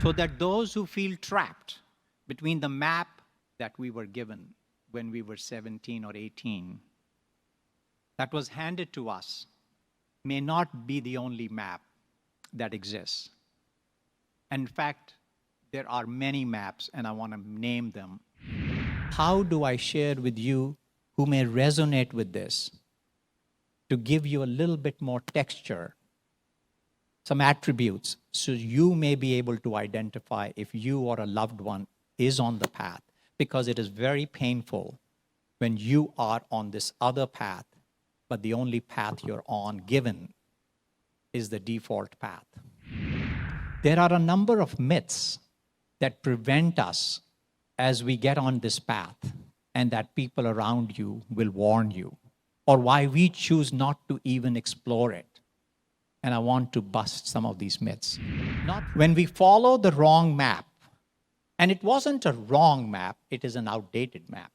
so that those who feel trapped between the map that we were given when we were 17 or 18, that was handed to us, may not be the only map that exists. In fact, there are many maps, and I want to name them. How do I share with you who may resonate with this to give you a little bit more texture, some attributes, so you may be able to identify if you or a loved one is on the path, because it is very painful when you are on this other path, but the only path you're on given is the default path. There are a number of myths that prevent us as we get on this path, and that people around you will warn you, or why we choose not to even explore it. And I want to bust some of these myths. When we follow the wrong map, and it wasn't a wrong map, it is an outdated map,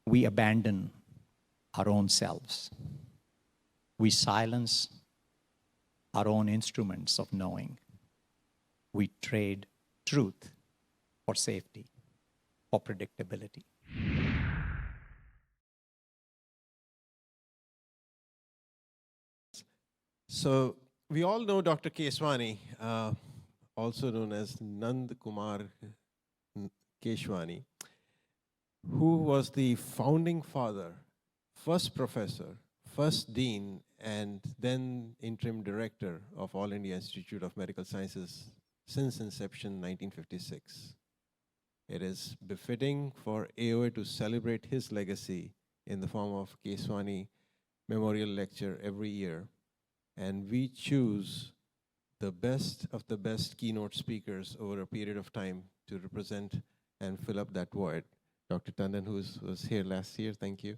we abandon our own selves. We silence our own instruments of knowing. We trade truth for safety, for predictability. So we all know Dr. Keswani, also known as Nand Kumar Keshwani, who was the founding father, first professor, first dean, and then interim director of All India Institute of Medical Sciences since inception, 1956. It is befitting for AOA to celebrate his legacy in the form of Keswani Memorial Lecture every year. And we choose the best of the best keynote speakers over a period of time to represent and fill up that void. Dr. Tandon, who was here last year, thank you.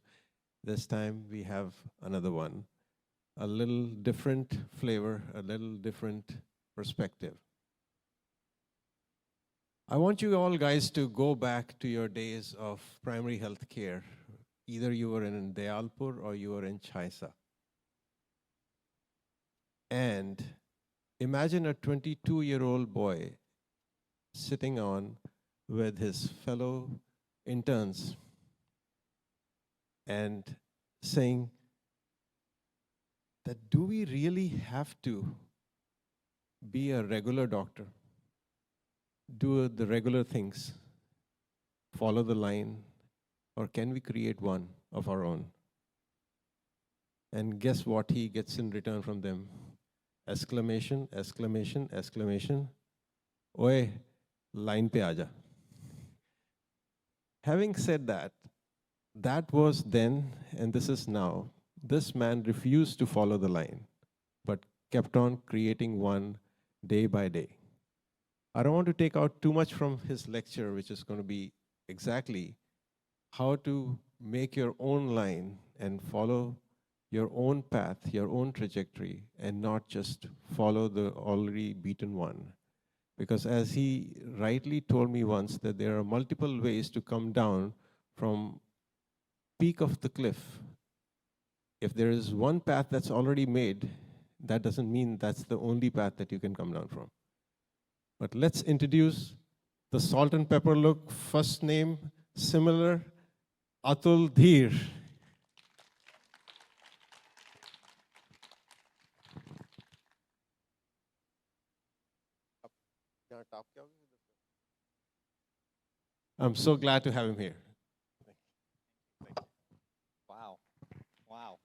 This time we have another one. A little different flavor, a little different perspective. I want you all guys to go back to your days of primary health care. Either you were in Dayalpur or you were in Chaisa. And imagine a 22-year-old boy sitting on with his fellow interns and saying that, do we really have to be a regular doctor, do the regular things, follow the line, or can we create one of our own? And guess what he gets in return from them? Exclamation, exclamation, exclamation. Oye, line pe aaja. Having said that, that was then and this is now. This man refused to follow the line, but kept on creating one day by day. I don't want to take out too much from his lecture, which is going to be exactly how to make your own line and follow your own path, your own trajectory, and not just follow the already beaten one. Because as he rightly told me once, that there are multiple ways to come down from peak of the cliff. If there is one path that's already made, that doesn't mean that's the only path that you can come down from. But let's introduce the salt and pepper look, first name similar, Atul Dhir. I'm so glad to have him here. Wow, wow.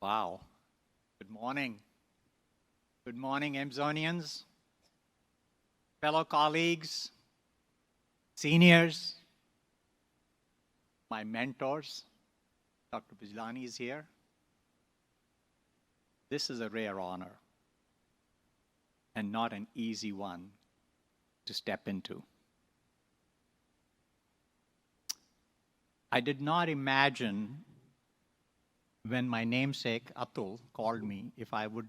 Wow. Good morning. Good morning, Amazonians, fellow colleagues, seniors, my mentors. Dr. Bijlani is here. This is a rare honor and not an easy one to step into. I did not imagine when my namesake Atul called me if I would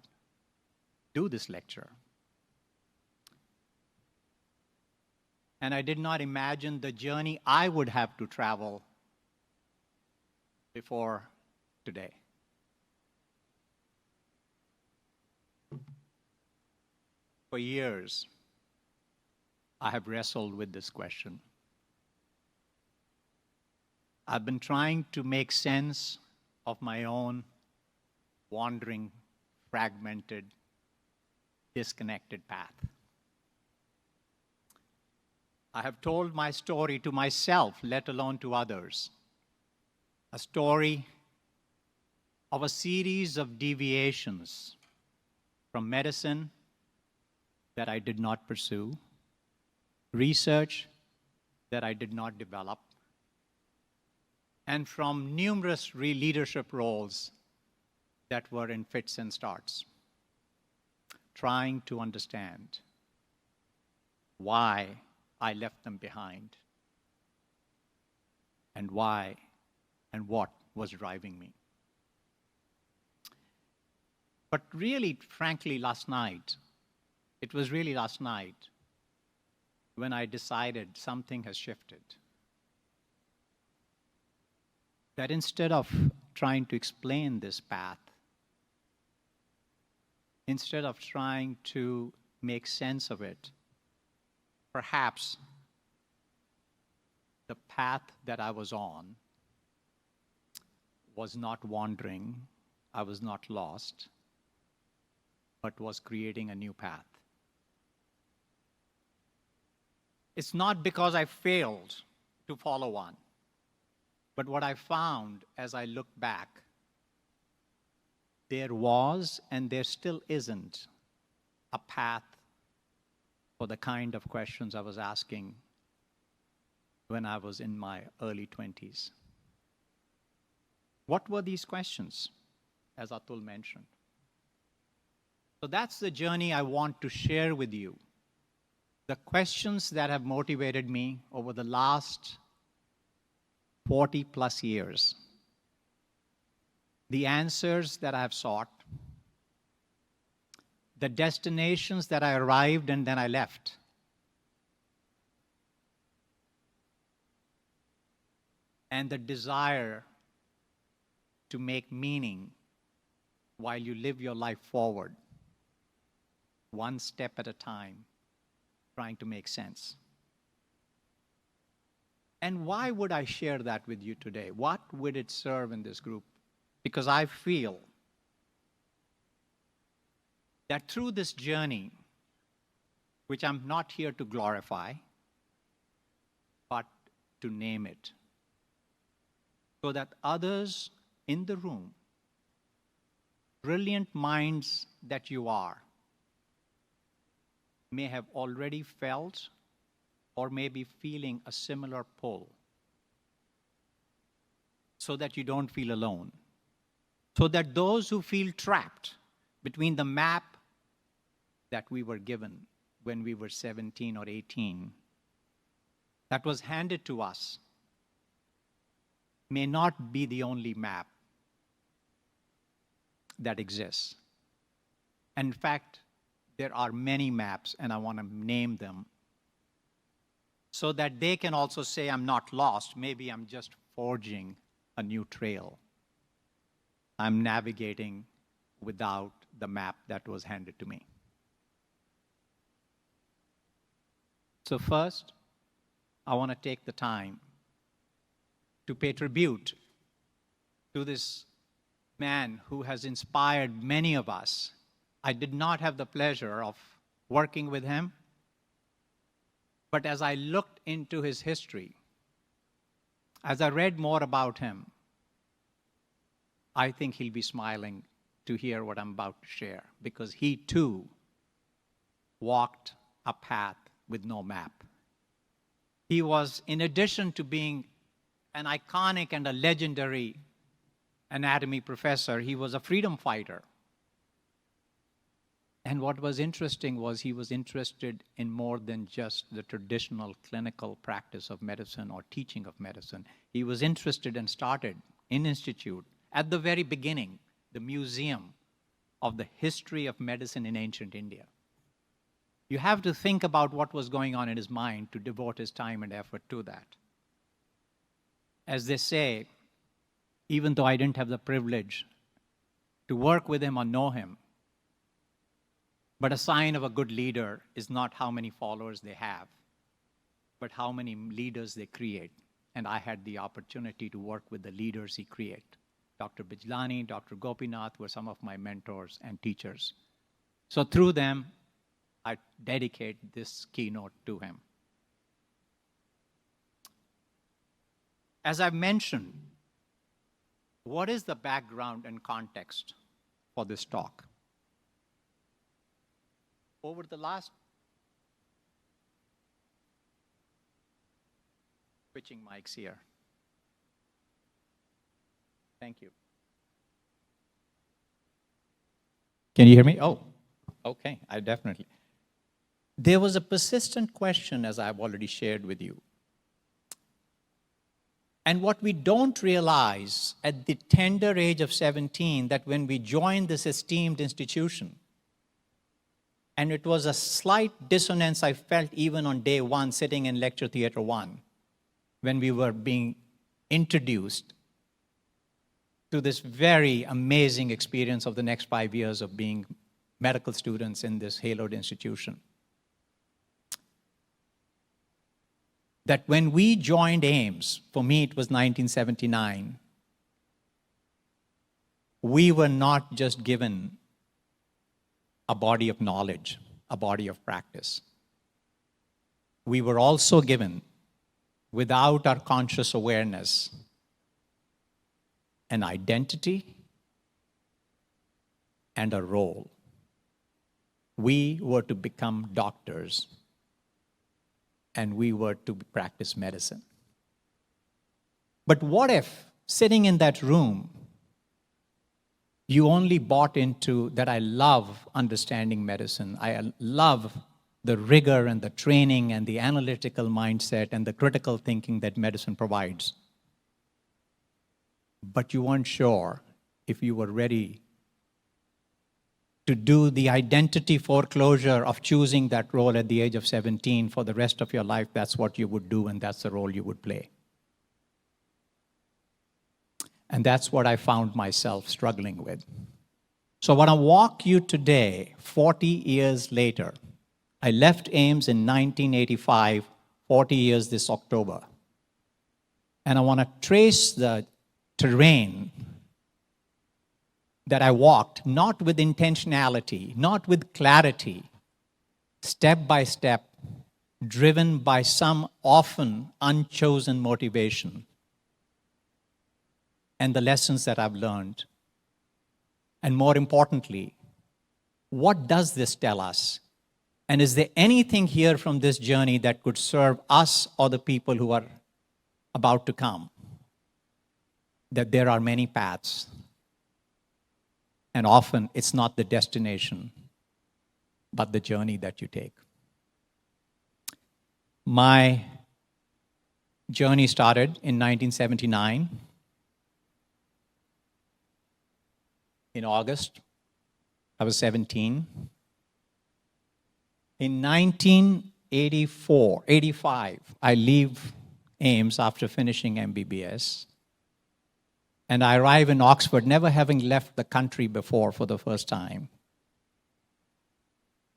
do this lecture. And I did not imagine the journey I would have to travel before today. For years, I have wrestled with this question. I've been trying to make sense of my own wandering, fragmented, disconnected path. I have told my story to myself, let alone to others. A story of a series of deviations from medicine that I did not pursue, research that I did not develop, and from numerous leadership roles that were in fits and starts, trying to understand why I left them behind and why and what was driving me. But really, frankly, it was really last night when I decided something has shifted. That instead of trying to explain this path, instead of trying to make sense of it, perhaps the path that I was on was not wandering, I was not lost, but was creating a new path. It's not because I failed to follow one, but what I found as I look back, there was and there still isn't a path for the kind of questions I was asking when I was in my early 20s. What were these questions, as Atul mentioned? So that's the journey I want to share with you. The questions that have motivated me over the last 40 plus years. The answers that I've sought. The destinations that I arrived and then I left. And the desire to make meaning while you live your life forward, one step at a time, trying to make sense. And why would I share that with you today? What would it serve in this group? Because I feel that through this journey, which I'm not here to glorify, but to name it, so that others in the room, brilliant minds that you are, may have already felt or may be feeling a similar pull, so that you don't feel alone. So that those who feel trapped between the map that we were given when we were 17 or 18, that was handed to us, may not be the only map that exists. In fact, there are many maps, and I want to name them, so that they can also say, I'm not lost, maybe I'm just forging a new trail. I'm navigating without the map that was handed to me. So first, I want to take the time to pay tribute to this man who has inspired many of us. I did not have the pleasure of working with him, but as I looked into his history, as I read more about him, I think he'll be smiling to hear what I'm about to share, because he too walked a path with no map. He was, in addition to being an iconic and a legendary anatomy professor, he was a freedom fighter. And what was interesting was he was interested in more than just the traditional clinical practice of medicine or teaching of medicine. He was interested and started in institute at the very beginning, the Museum of the history of medicine in ancient India. You have to think about what was going on in his mind to devote his time and effort to that. As they say, even though I didn't have the privilege to work with him or know him, but a sign of a good leader is not how many followers they have, but how many leaders they create. And I had the opportunity to work with the leaders he created. Dr. Bijlani, Dr. Gopinath were some of my mentors and teachers. So through them, I dedicate this keynote to him. As I've mentioned, what is the background and context for this talk? Over the last, switching mics here. Thank you. Can you hear me? Oh, okay, I definitely. There was a persistent question, as I've already shared with you. And what we don't realize at the tender age of 17, that when we joined this esteemed institution, and it was a slight dissonance I felt even on day one, sitting in lecture theater 1, when we were being introduced to this very amazing experience of the next 5 years of being medical students in this haloed institution. That when we joined AIIMS, for me it was 1979, we were not just given a body of knowledge, a body of practice. We were also given, without our conscious awareness, an identity and a role. We were to become doctors, and we were to practice medicine. But what if, sitting in that room, you only bought into that I love understanding medicine, I love the rigor and the training and the analytical mindset and the critical thinking that medicine provides, but you weren't sure if you were ready to do the identity foreclosure of choosing that role at the age of 17 for the rest of your life. That's what you would do, and that's the role you would play. And that's what I found myself struggling with. So when I walk you today, 40 years later, I left AIIMS in 1985, 40 years this October. And I want to trace the terrain that I walked, not with intentionality, not with clarity, step by step, driven by some often unchosen motivation, and the lessons that I've learned. And more importantly, what does this tell us? And is there anything here from this journey that could serve us or the people who are about to come? That there are many paths. And often it's not the destination, but the journey that you take. My journey started in 1979. In August, I was 17. In 1985, I leave AIIMS after finishing MBBS. And I arrive in Oxford, never having left the country before for the first time,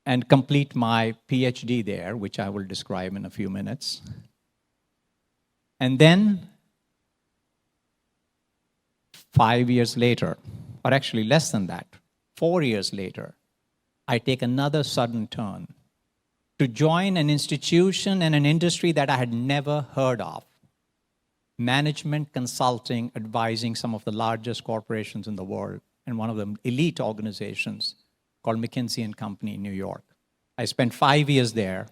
and complete my PhD there, which I will describe in a few minutes. And then, 5 years later, or actually less than that, 4 years later, I take another sudden turn to join an institution and an industry that I had never heard of. Management consulting, advising some of the largest corporations in the world, and one of the elite organizations called McKinsey & Company in New York. I spent 5 years there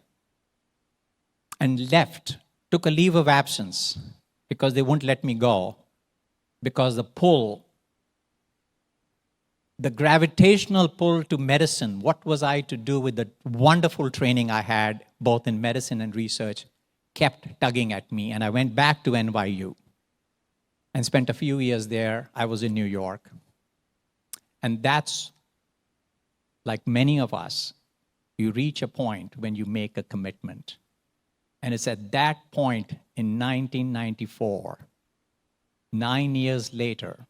and left, took a leave of absence because they wouldn't let me go, because the pull, the gravitational pull to medicine, what was I to do with the wonderful training I had both in medicine and research, kept tugging at me. And I went back to NYU and spent a few years there. I was in New York. And that's like many of us, you reach a point when you make a commitment. And it's at that point in 1994, 9 years later,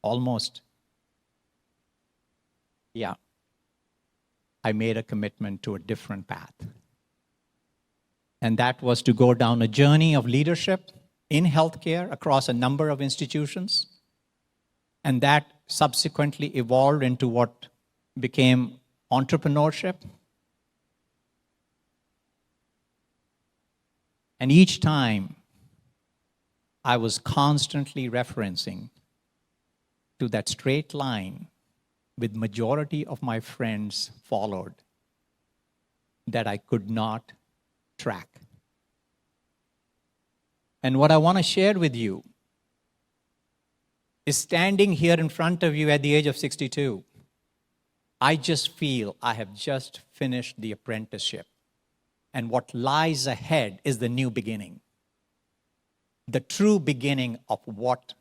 almost, I made a commitment to a different path. And that was to go down a journey of leadership in healthcare across a number of institutions. And that subsequently evolved into what became entrepreneurship. And each time, I was constantly referencing to that straight line with majority of my friends followed that I could not track. And what I want to share with you is standing here in front of you at the age of 62. I just feel I have just finished the apprenticeship. And what lies ahead is the new beginning. The true beginning of what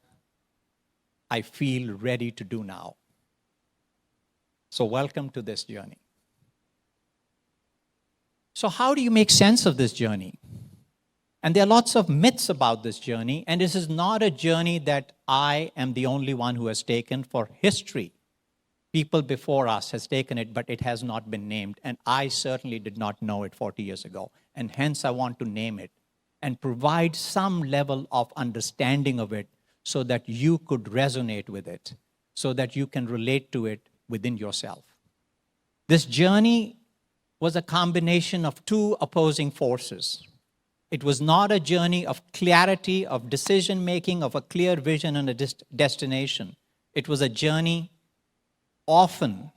I feel ready to do now. So welcome to this journey. So how do you make sense of this journey? And there are lots of myths about this journey, and this is not a journey that I am the only one who has taken. For history, people before us has taken it, but it has not been named, and I certainly did not know it 40 years ago, and hence I want to name it and provide some level of understanding of it so that you could resonate with it, so that you can relate to it within yourself. This journey was a combination of two opposing forces. It was not a journey of clarity, of decision-making, of a clear vision and a destination. It was a journey often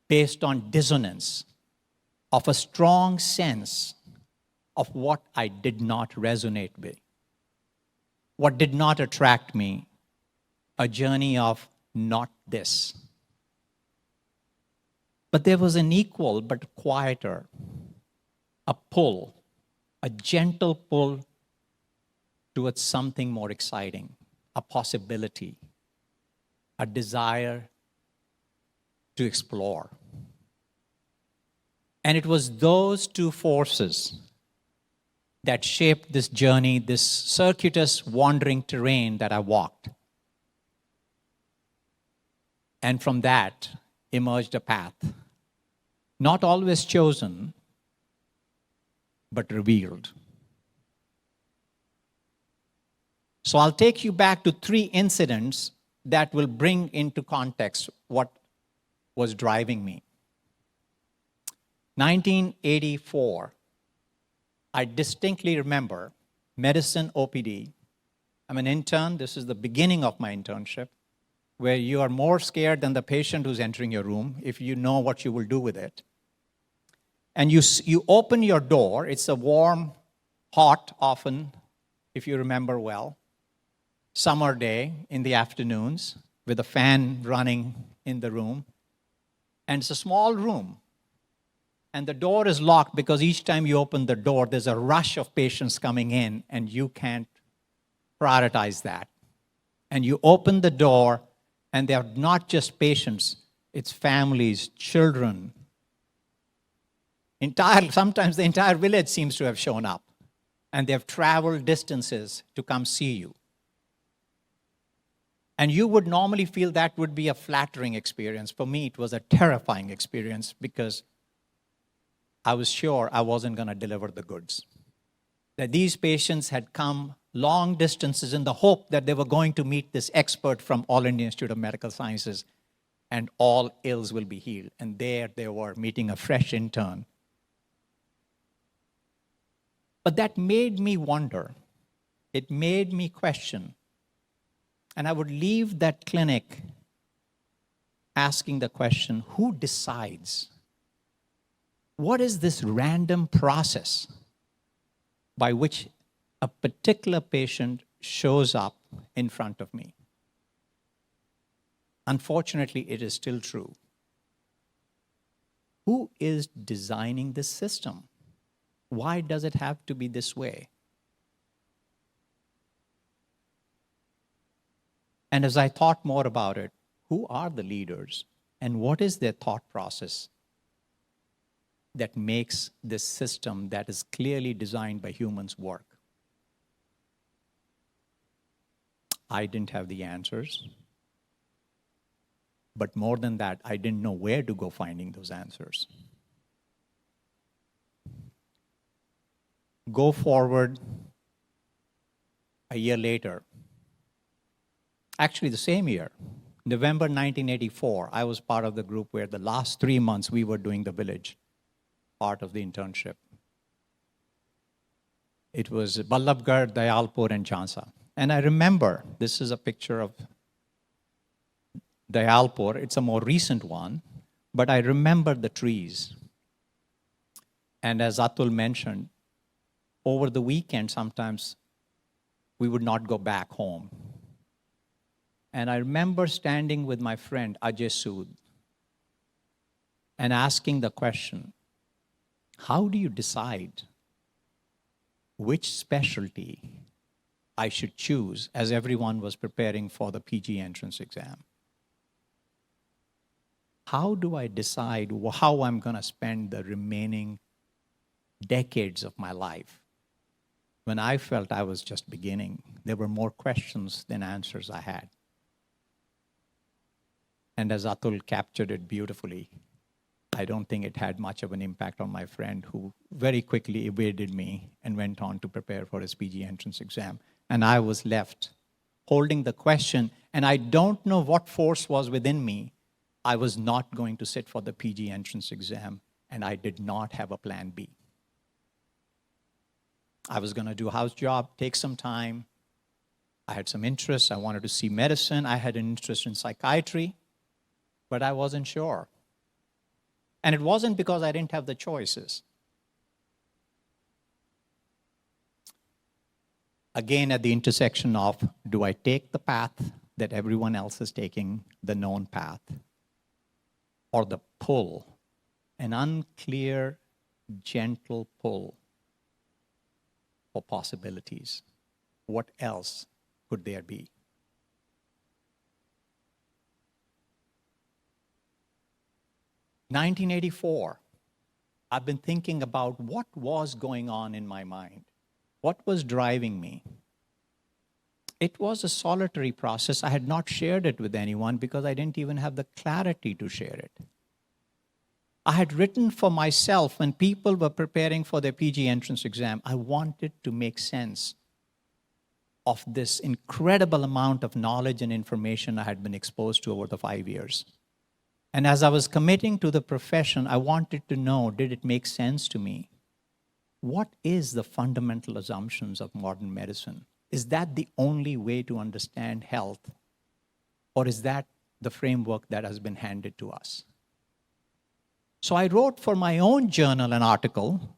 based on dissonance, of a strong sense of what I did not resonate with, what did not attract me, a journey of not this. But there was an equal but quieter, a pull, a gentle pull towards something more exciting, a possibility, a desire to explore. And it was those two forces that shaped this journey, this circuitous wandering terrain that I walked. And from that emerged a path, not always chosen, but revealed. So I'll take you back to 3 incidents that will bring into context what was driving me. 1984, I distinctly remember medicine OPD. I'm an intern. This is the beginning of my internship, where you are more scared than the patient who's entering your room if you know what you will do with it. And you open your door. It's a warm, hot, often, if you remember well, summer day in the afternoons with a fan running in the room. And it's a small room. And the door is locked because each time you open the door, there's a rush of patients coming in, and you can't prioritize that. And you open the door, and they're not just patients, it's families, children. Sometimes the entire village seems to have shown up, and they've traveled distances to come see you. And you would normally feel that would be a flattering experience. For me, it was a terrifying experience because I was sure I wasn't going to deliver the goods. That these patients had come long distances in the hope that they were going to meet this expert from All India Institute of Medical Sciences, and all ills will be healed. And there they were, meeting a fresh intern. But that made me wonder. It made me question. And I would leave that clinic asking the question, who decides? What is this random process by which a particular patient shows up in front of me? Unfortunately, it is still true. Who is designing this system? Why does it have to be this way? And as I thought more about it, who are the leaders and what is their thought process that makes this system that is clearly designed by humans work. I didn't have the answers. But more than that, I didn't know where to go finding those answers. Go forward a year later. Actually, the same year, November 1984, I was part of the group where the last 3 months we were doing the village, part of the internship. It was Ballabgarh, Dayalpur, and Jhansa. And I remember, this is a picture of Dayalpur. It's a more recent one, but I remember the trees. And as Atul mentioned, over the weekend, sometimes we would not go back home. And I remember standing with my friend Ajay Sood and asking the question, how do you decide which specialty I should choose as everyone was preparing for the PG entrance exam? How do I decide how I'm going to spend the remaining decades of my life when I felt I was just beginning? There were more questions than answers I had. And as Atul captured it beautifully, I don't think it had much of an impact on my friend, who very quickly evaded me and went on to prepare for his PG entrance exam. And I was left holding the question, and I don't know what force was within me. I was not going to sit for the PG entrance exam, and I did not have a plan B. I was going to do a house job, take some time. I had some interests. I wanted to see medicine. I had an interest in psychiatry, but I wasn't sure. And it wasn't because I didn't have the choices. Again, at the intersection of, do I take the path that everyone else is taking, the known path, or the pull, an unclear, gentle pull for possibilities? What else could there be? In 1984, I've been thinking about what was going on in my mind. What was driving me? It was a solitary process. I had not shared it with anyone because I didn't even have the clarity to share it. I had written for myself when people were preparing for their PG entrance exam. I wanted to make sense of this incredible amount of knowledge and information I had been exposed to over the 5 years. And as I was committing to the profession, I wanted to know, did it make sense to me? What is the fundamental assumptions of modern medicine? Is that the only way to understand health? Or is that the framework that has been handed to us? So I wrote for my own journal an article,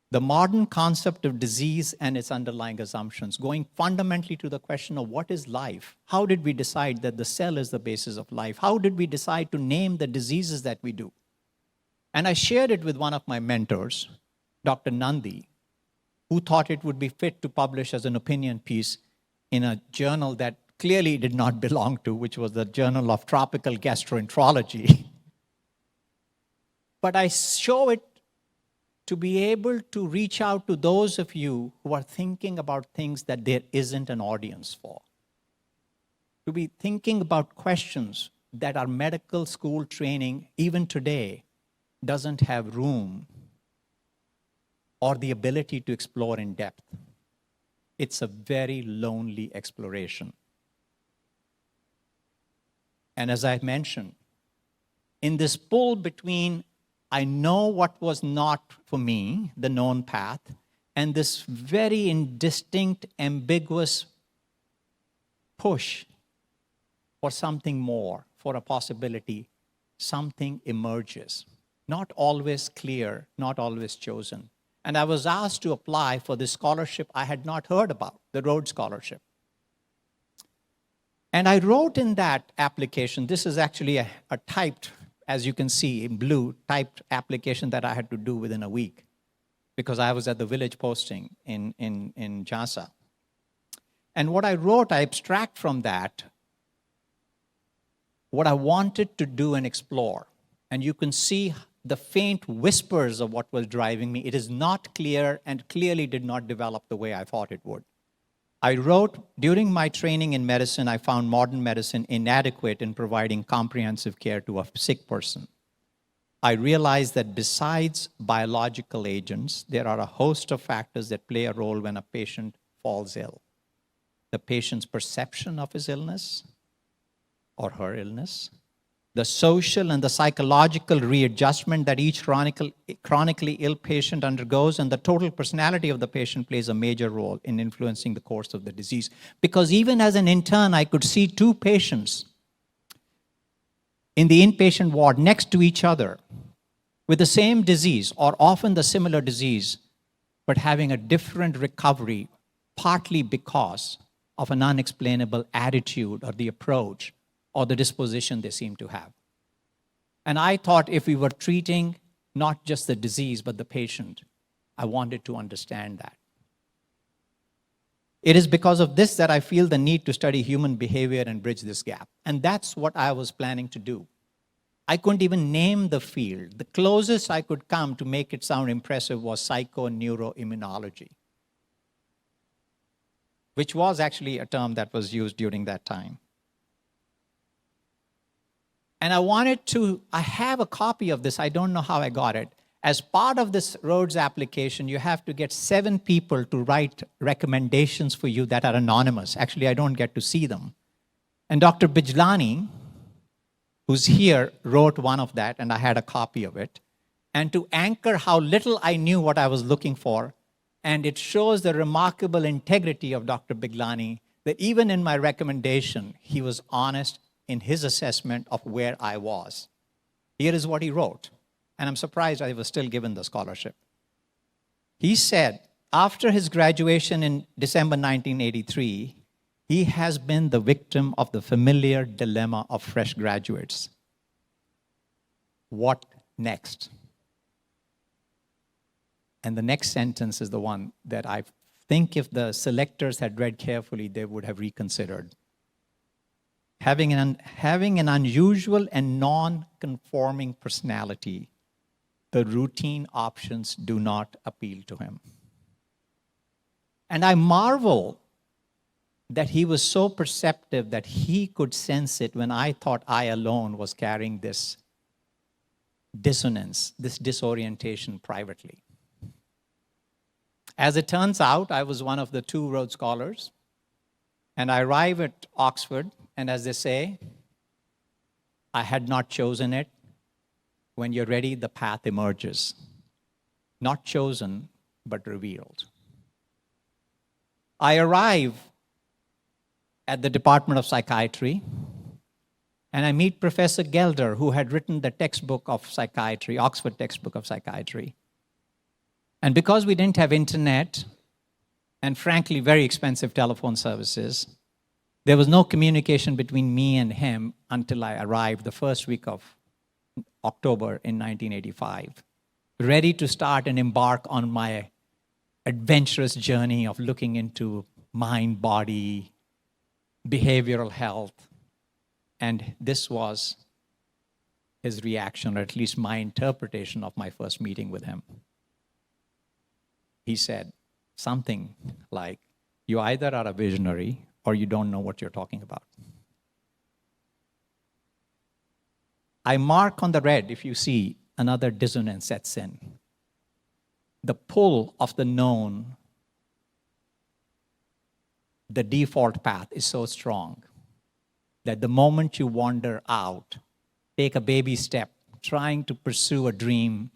The Modern Concept of Disease and Its Underlying Assumptions, going fundamentally to the question of what is life? How did we decide that the cell is the basis of life? How did we decide to name the diseases that we do? And I shared it with one of my mentors, Dr. Nandi, who thought it would be fit to publish as an opinion piece in a journal that clearly did not belong to, which was the Journal of Tropical Gastroenterology. But I show it to be able to reach out to those of you who are thinking about things that there isn't an audience for. To be thinking about questions that our medical school training, even today, doesn't have room or the ability to explore in depth. It's a very lonely exploration. And as I mentioned, in this pull between I know what was not for me, the known path, and this very indistinct, ambiguous push for something more, for a possibility, something emerges. Not always clear, not always chosen. And I was asked to apply for this scholarship I had not heard about, the Rhodes Scholarship. And I wrote in that application, this is actually a typed, as you can see in blue, typed application that I had to do within a week because I was at the village posting in Jhansa. And what I wrote, I abstract from that what I wanted to do and explore. And you can see the faint whispers of what was driving me. It is not clear and clearly did not develop the way I thought it would. I wrote, during my training in medicine, I found modern medicine inadequate in providing comprehensive care to a sick person. I realized that besides biological agents, there are a host of factors that play a role when a patient falls ill. The patient's perception of his illness or her illness, the social and the psychological readjustment that each chronically ill patient undergoes, and the total personality of the patient plays a major role in influencing the course of the disease. Because even as an intern, I could see two patients in the inpatient ward next to each other with the same disease or often the similar disease, but having a different recovery, partly because of an unexplainable attitude or the approach or the disposition they seem to have. And I thought if we were treating not just the disease, but the patient, I wanted to understand that. It is because of this that I feel the need to study human behavior and bridge this gap. And that's what I was planning to do. I couldn't even name the field. The closest I could come to make it sound impressive was psychoneuroimmunology, which was actually a term that was used during that time. And I have a copy of this. I don't know how I got it. As part of this Rhodes application, you have to get 7 people to write recommendations for you that are anonymous. Actually, I don't get to see them. And Dr. Bijlani, who's here, wrote one of that, and I had a copy of it. And to anchor how little I knew what I was looking for, and it shows the remarkable integrity of Dr. Bijlani, that even in my recommendation, he was honest in his assessment of where I was. Here is what he wrote, and I'm surprised I was still given the scholarship. He said, after his graduation in December 1983, he has been the victim of the familiar dilemma of fresh graduates. What next? And the next sentence is the one that I think if the selectors had read carefully, they would have reconsidered. Having an unusual and non-conforming personality, the routine options do not appeal to him. And I marvel that he was so perceptive that he could sense it when I thought I alone was carrying this dissonance, this disorientation privately. As it turns out, I was one of the 2 Rhodes Scholars, and I arrived at Oxford, and as they say, I had not chosen it. When you're ready, the path emerges. Not chosen, but revealed. I arrive at the Department of Psychiatry, and I meet Professor Gelder, who had written the textbook of psychiatry, Oxford textbook of psychiatry. And because we didn't have internet, and frankly, very expensive telephone services, there was no communication between me and him until I arrived the first week of October in 1985, ready to start and embark on my adventurous journey of looking into mind, body, behavioral health. And this was his reaction, or at least my interpretation of my first meeting with him. He said something like, you either are a visionary or you don't know what you're talking about. I mark on the red, if you see, another dissonance sets in. The pull of the known, the default path is so strong that the moment you wander out, take a baby step, trying to pursue a dream,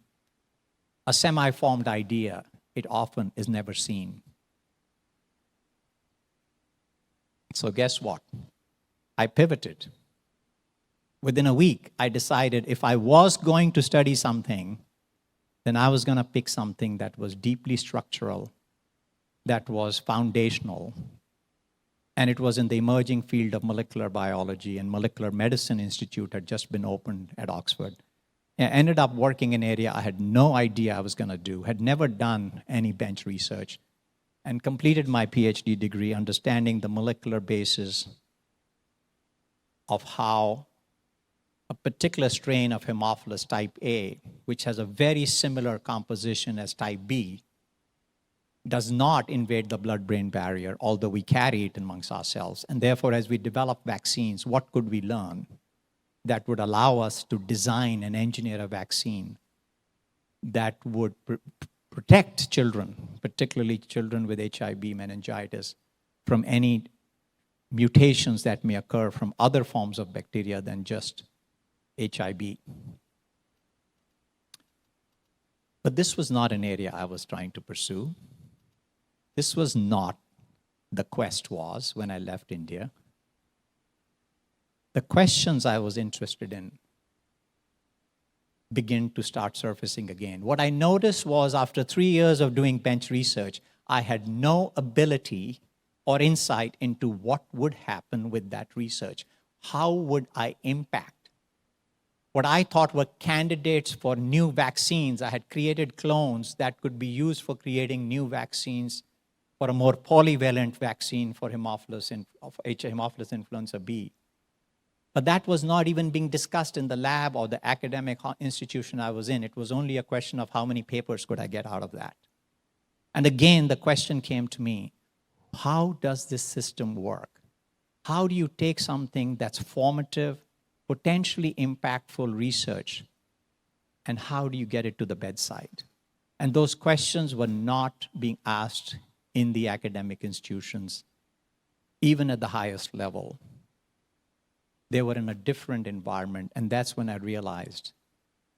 a semi-formed idea, it often is never seen. So guess what? I pivoted. Within a week, I decided if I was going to study something, then I was going to pick something that was deeply structural, that was foundational, and it was in the emerging field of molecular biology, and Molecular Medicine Institute had just been opened at Oxford. I ended up working in an area I had no idea I was going to do, had never done any bench research, and completed my PhD degree understanding the molecular basis of how a particular strain of Haemophilus type A, which has a very similar composition as type B, does not invade the blood-brain barrier, although we carry it amongst ourselves. And therefore, as we develop vaccines, what could we learn that would allow us to design and engineer a vaccine that would protect children, particularly children with HIV, meningitis, from any mutations that may occur from other forms of bacteria than just HIV. But this was not an area I was trying to pursue. This was not the quest was when I left India. The questions I was interested in begin to start surfacing again. What I noticed was after 3 years of doing bench research, I had no ability or insight into what would happen with that research. How would I impact? What I thought were candidates for new vaccines, I had created clones that could be used for creating new vaccines for a more polyvalent vaccine for Haemophilus influenza B. But that was not even being discussed in the lab or the academic institution I was in. It was only a question of how many papers could I get out of that. And again, the question came to me, how does this system work? How do you take something that's formative, potentially impactful research, and how do you get it to the bedside? And those questions were not being asked in the academic institutions, even at the highest level. They were in a different environment, and that's when I realized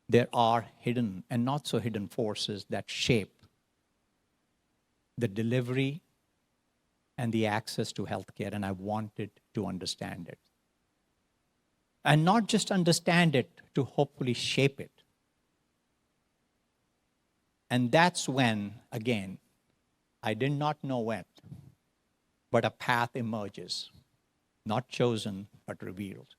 there are hidden and not so hidden forces that shape the delivery and the access to healthcare, and I wanted to understand it. And not just understand it, to hopefully shape it. And that's when, again, I did not know when, but a path emerges, not chosen, but revealed.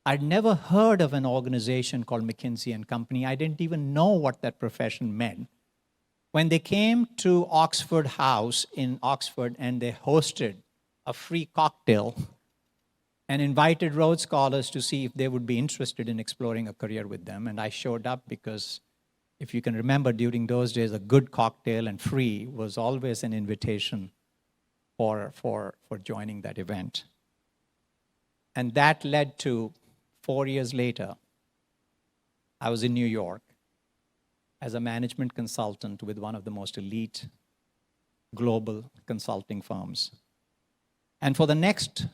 I'd never heard of an organization called McKinsey & Company. I didn't even know what that profession meant. When they came to Oxford House in Oxford and they hosted a free cocktail and invited Rhodes Scholars to see if they would be interested in exploring a career with them, and I showed up because if you can remember, during those days, a good cocktail and free was always an invitation for joining that event. And that led to 4 years later, I was in New York as a management consultant with one of the most elite global consulting firms. And for the next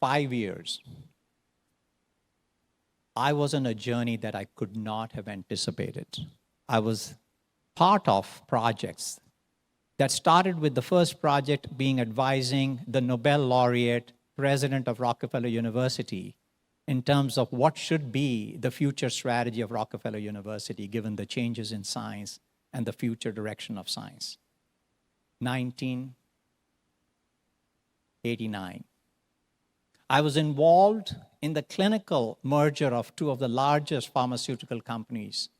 5 years, I was on a journey that I could not have anticipated. I was part of projects that started with the first project being advising the Nobel laureate, president of Rockefeller University, in terms of what should be the future strategy of Rockefeller University, given the changes in science and the future direction of science. 1989. I was involved in the clinical merger of two of the largest pharmaceutical companies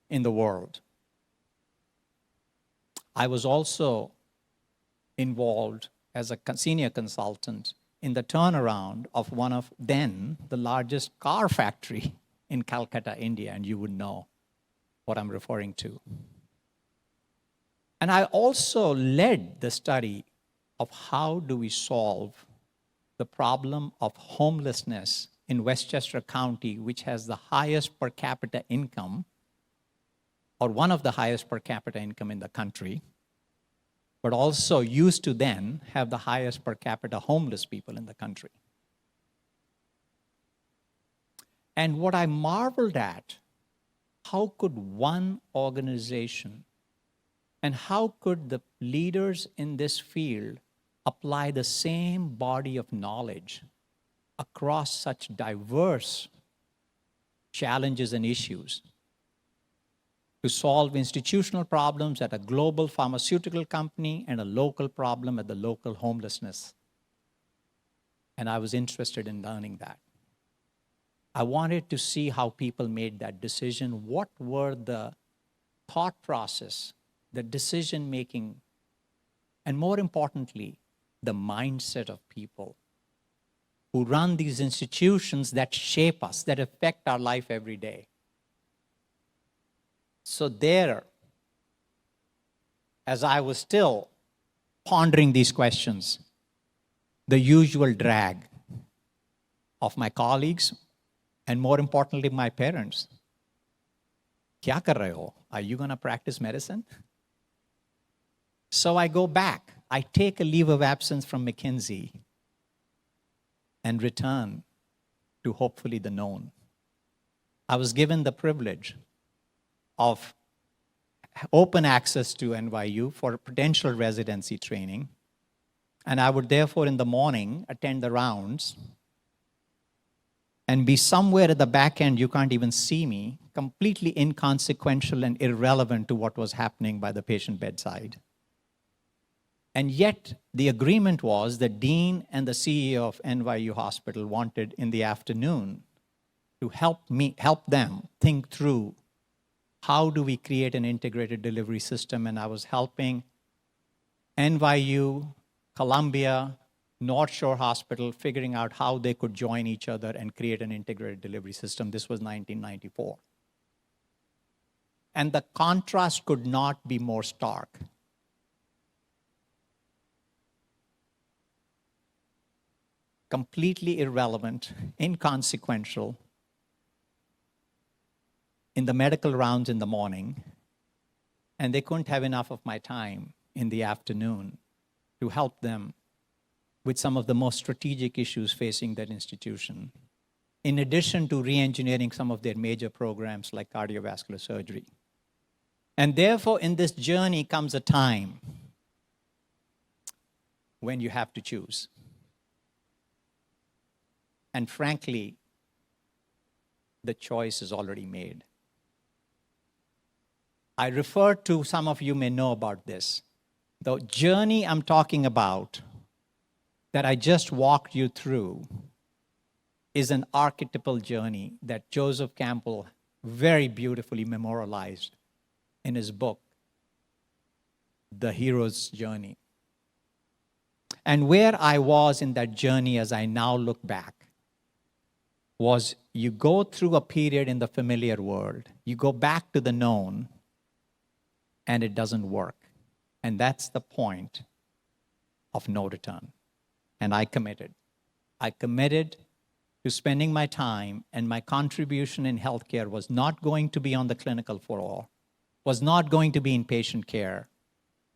in the world. I was also involved as a senior consultant in the turnaround of one of then the largest car factory in Calcutta, India, and you would know what I'm referring to. And I also led the study of how do we solve the problem of homelessness in Westchester County, which has the highest per capita income, or one of the highest per capita income in the country, but also used to then have the highest per capita homeless people in the country. And what I marveled at, how could one organization and how could the leaders in this field apply the same body of knowledge across such diverse challenges and issues to solve institutional problems at a global pharmaceutical company and a local problem at the local homelessness. And I was interested in learning that. I wanted to see how people made that decision. What were the thought process, the decision making, and more importantly, the mindset of people who run these institutions that shape us, that affect our life every day. So there, as I was still pondering these questions, the usual drag of my colleagues, and more importantly, my parents. Kya kar rahe ho? Are you going to practice medicine? So I go back. I take a leave of absence from McKinsey and return to hopefully the known. I was given the privilege of open access to NYU for potential residency training. And I would therefore in the morning attend the rounds and be somewhere at the back end, you can't even see me, completely inconsequential and irrelevant to what was happening by the patient bedside. And yet the agreement was the dean and the CEO of NYU Hospital wanted in the afternoon to help them think through how do we create an integrated delivery system. And I was helping NYU, Columbia, North Shore Hospital figuring out how they could join each other and create an integrated delivery system. This was 1994. And the contrast could not be more stark. Completely irrelevant, inconsequential, in the medical rounds in the morning, and they couldn't have enough of my time in the afternoon to help them with some of the most strategic issues facing that institution, in addition to re-engineering some of their major programs like cardiovascular surgery. And therefore, in this journey comes a time when you have to choose. And frankly, the choice is already made. I refer to, some of you may know about this. The journey I'm talking about that I just walked you through is an archetypal journey that Joseph Campbell very beautifully memorialized in his book, The Hero's Journey. And where I was in that journey as I now look back was you go through a period in the familiar world, you go back to the known, and it doesn't work. And that's the point of no return. And I committed. I committed to spending my time, and my contribution in healthcare was not going to be on the clinical floor, was not going to be in patient care.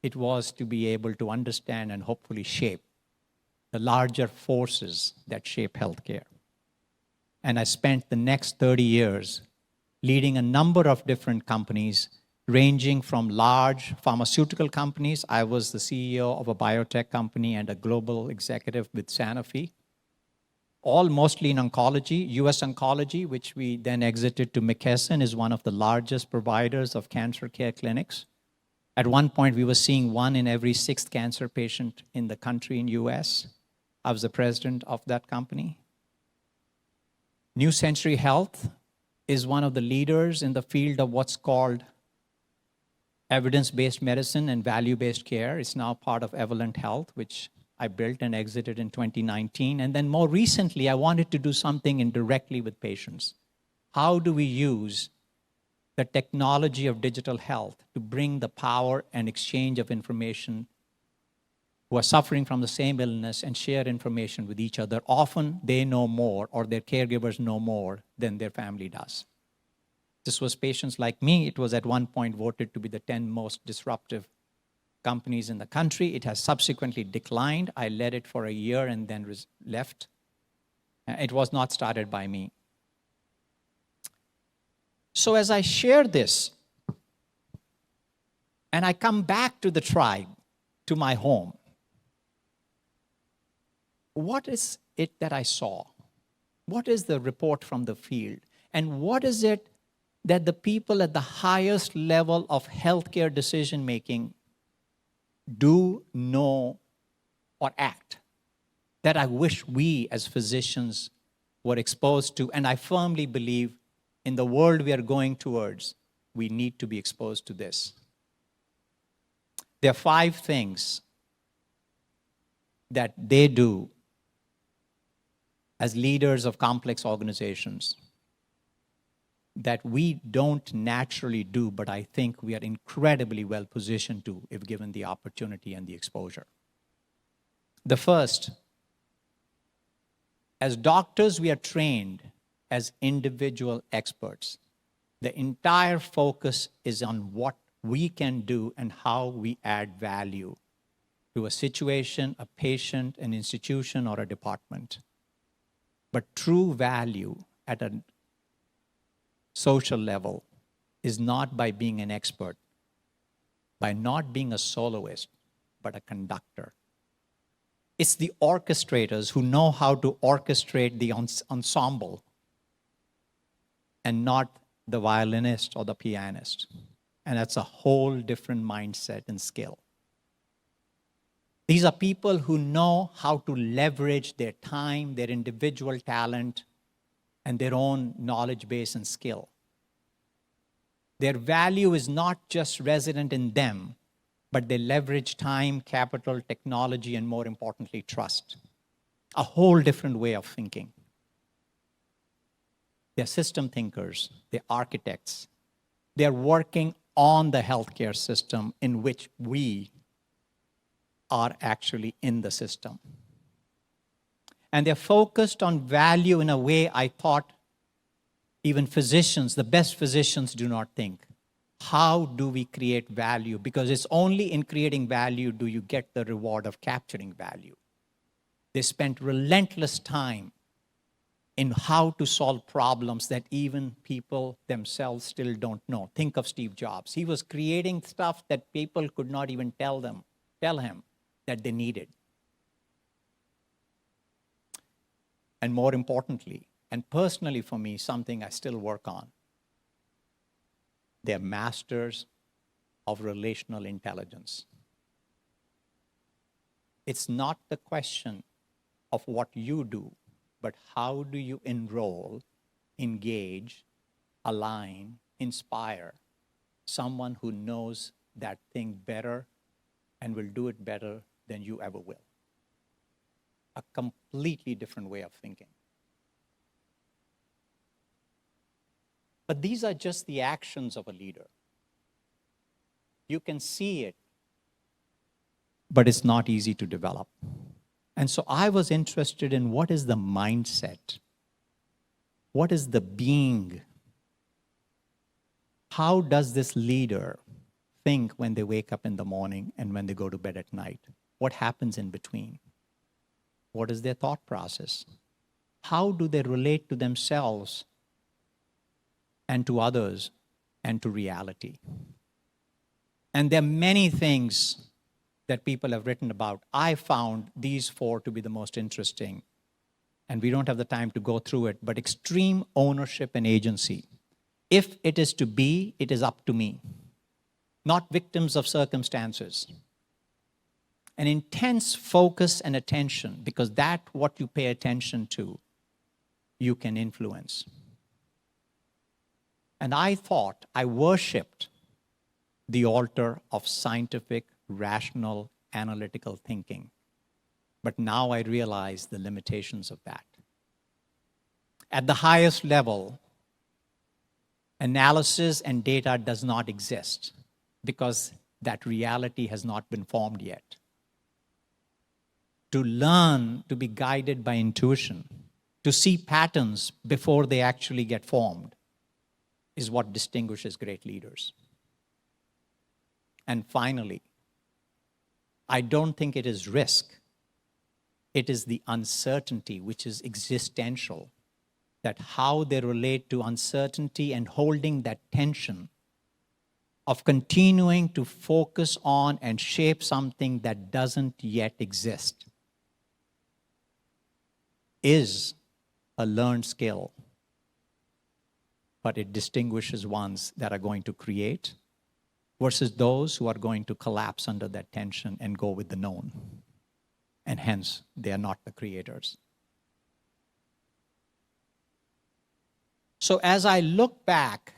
It was to be able to understand and hopefully shape the larger forces that shape healthcare. And I spent the next 30 years leading a number of different companies, ranging from large pharmaceutical companies. I was the CEO of a biotech company and a global executive with Sanofi, all mostly in oncology. US Oncology, which we then exited to McKesson, is one of the largest providers of cancer care clinics. At one point, we were seeing 1 in every 6th cancer patient in the country in US. I was the president of that company. New Century Health is one of the leaders in the field of what's called evidence-based medicine and value-based care. It's now part of Evolent Health, which I built and exited in 2019. And then more recently, I wanted to do something indirectly with patients. How do we use the technology of digital health to bring the power and exchange of information who are suffering from the same illness and share information with each other? Often they know more, or their caregivers know more than their family does. This was patients like me. It was at one point voted to be the 10 most disruptive companies in the country. It has subsequently declined. I led it for a year and then left. It was not started by me. So as I share this, and I come back to the tribe, to my home, what is it that I saw? What is the report from the field? And what is it that the people at the highest level of healthcare decision-making do, know, or act that I wish we as physicians were exposed to? And I firmly believe in the world we are going towards, we need to be exposed to this. There are 5 things that they do as leaders of complex organizations that we don't naturally do, but I think we are incredibly well positioned to if given the opportunity and the exposure. The first, as doctors, we are trained as individual experts. The entire focus is on what we can do and how we add value to a situation, a patient, an institution, or a department. But true value at a social level is not by being an expert, by not being a soloist, but a conductor. It's the orchestrators who know how to orchestrate the ensemble and not the violinist or the pianist. And that's a whole different mindset and skill. These are people who know how to leverage their time, their individual talent, and their own knowledge base and skill. Their value is not just resident in them, but they leverage time, capital, technology, and more importantly, trust. A whole different way of thinking. They're system thinkers, they're architects. They're working on the healthcare system in which we are actually in the system. And they're focused on value in a way I thought even physicians, the best physicians, do not think. How do we create value? Because it's only in creating value do you get the reward of capturing value. They spent relentless time in how to solve problems that even people themselves still don't know. Think of Steve Jobs. He was creating stuff that people could not even tell him that they needed. And more importantly, and personally for me, something I still work on, they're masters of relational intelligence. It's not the question of what you do, but how do you enroll, engage, align, inspire someone who knows that thing better and will do it better than you ever will. A completely different way of thinking. But these are just the actions of a leader. You can see it, but it's not easy to develop. And so I was interested in what is the mindset? What is the being? How does this leader think when they wake up in the morning and when they go to bed at night? What happens in between? What is their thought process? How do they relate to themselves and to others and to reality? And there are many things that people have written about. I found these 4 to be the most interesting. And we don't have the time to go through it, but extreme ownership and agency. If it is to be, it is up to me. Not victims of circumstances. An intense focus and attention, because that's what you pay attention to, you can influence. And I thought I worshipped the altar of scientific, rational, analytical thinking. But now I realize the limitations of that. At the highest level, analysis and data does not exist because that reality has not been formed yet. To learn to be guided by intuition, to see patterns before they actually get formed, is what distinguishes great leaders. And finally, I don't think it is risk. It is the uncertainty, which is existential, that how they relate to uncertainty and holding that tension of continuing to focus on and shape something that doesn't yet exist is a learned skill, but it distinguishes ones that are going to create versus those who are going to collapse under that tension and go with the known. And hence, they are not the creators. So as I look back,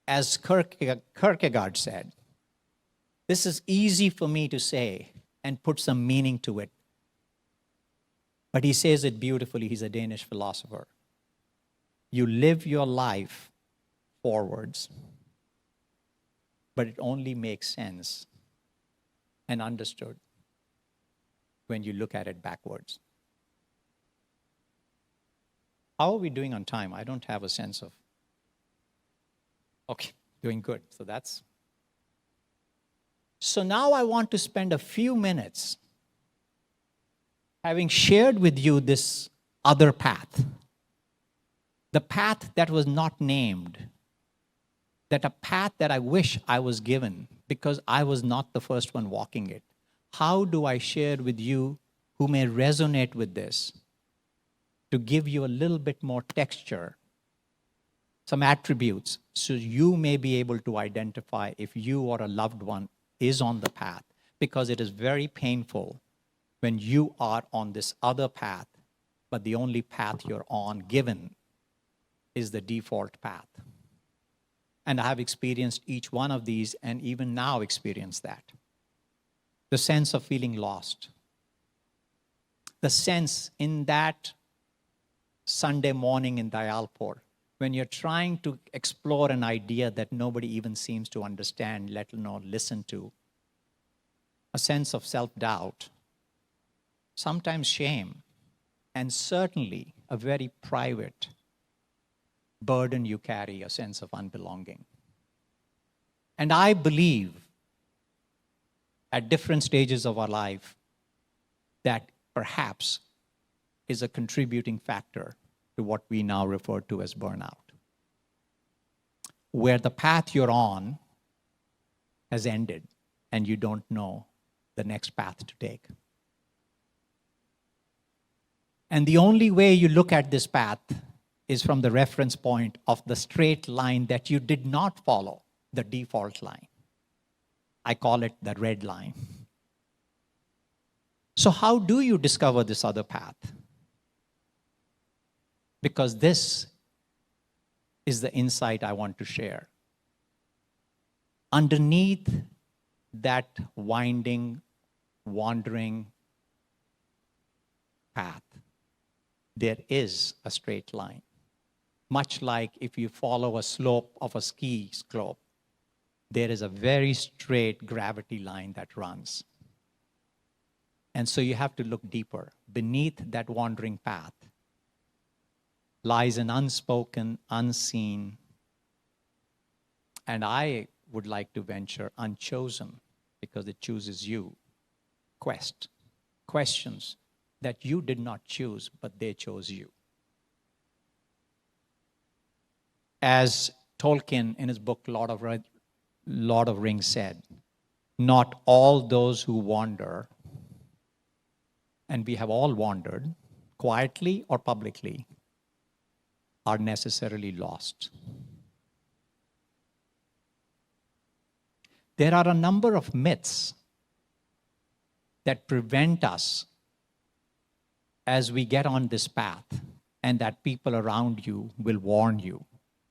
as Kierkegaard said, this is easy for me to say and put some meaning to it. But he says it beautifully. He's a Danish philosopher. You live your life forwards, but it only makes sense and understood when you look at it backwards. How are we doing on time? I don't have a sense of. Okay, doing good. So now I want to spend a few minutes having shared with you this other path, the path that was not named, that a path that I wish I was given because I was not the first one walking it. How do I share with you who may resonate with this to give you a little bit more texture, some attributes, so you may be able to identify if you or a loved one is on the path, because it is very painful when you are on this other path, but the only path you're on given is the default path. And I have experienced each one of these, and even now experience that. The sense of feeling lost. The sense in that Sunday morning in Dayalpur, when you're trying to explore an idea that nobody even seems to understand, let alone listen to. A sense of self-doubt, sometimes shame, and certainly a very private burden you carry, a sense of unbelonging. And I believe at different stages of our life that perhaps is a contributing factor to what we now refer to as burnout, where the path you're on has ended and you don't know the next path to take. And the only way you look at this path is from the reference point of the straight line that you did not follow, the default line. I call it the red line. So how do you discover this other path? Because this is the insight I want to share. Underneath that winding, wandering path, there is a straight line. Much like if you follow a slope of a ski slope, there is a very straight gravity line that runs. And so you have to look deeper. Beneath that wandering path lies an unspoken, unseen, and I would like to venture unchosen, because it chooses you, questions that you did not choose, but they chose you. As Tolkien in his book Lord of Rings said, not all those who wander, and we have all wandered, quietly or publicly, are necessarily lost. There are a number of myths that prevent us as we get on this path, and that people around you will warn you,